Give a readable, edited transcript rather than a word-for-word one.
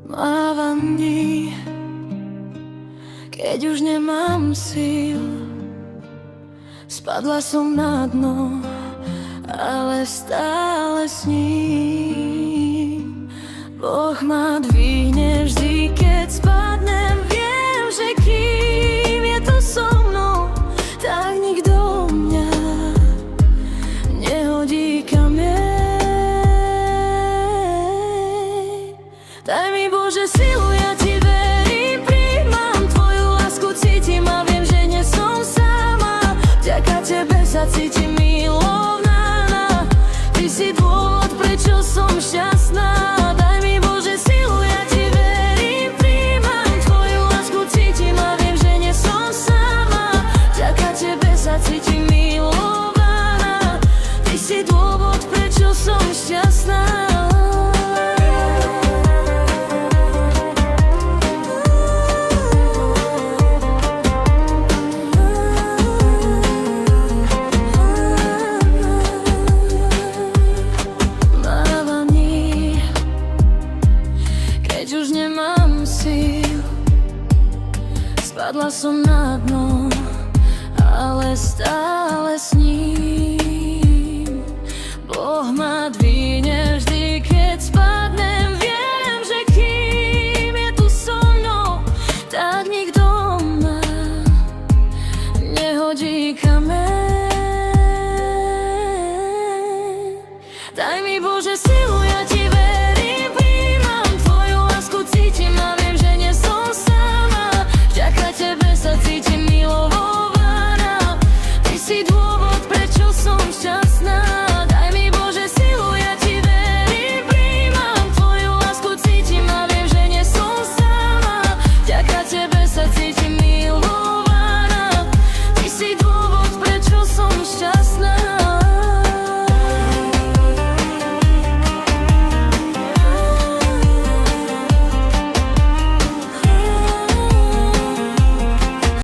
Mávam dní, keď už nemám síl. Spadla som na dno, ale stále sním. Boh ma dvihne vždy, keď spadnem. Viem, že kým je to so mnou, tak nikto mňa nehodí kameň. Daj mi Bože silu, ja ti verím, príjmam tvoju lásku, cítim a viem, že nie som sama. Vďaka tebe sa cítim milovaná, ty si dôvod, prečo som šťastná. Daj mi Bože silu, ja ti verím, príjmam tvoju lásku, cítim a viem, že nie som sama. Vďaka tebe sa cítim milovaná, ty si dôvod, prečo som šťastná. Už nemám síl, spadla som na dno, ale stále sním. Boh ma dvihne vždy, keď spadnem. Viem, že kým je tu so mnou, tak nikto ma nehodí kameň. Daj mi Bože silu, ja ti verím, cítim a viem, že nie som sama. Vďaka tebe sa cítim milovaná, ty si dôvod, prečo som šťastná.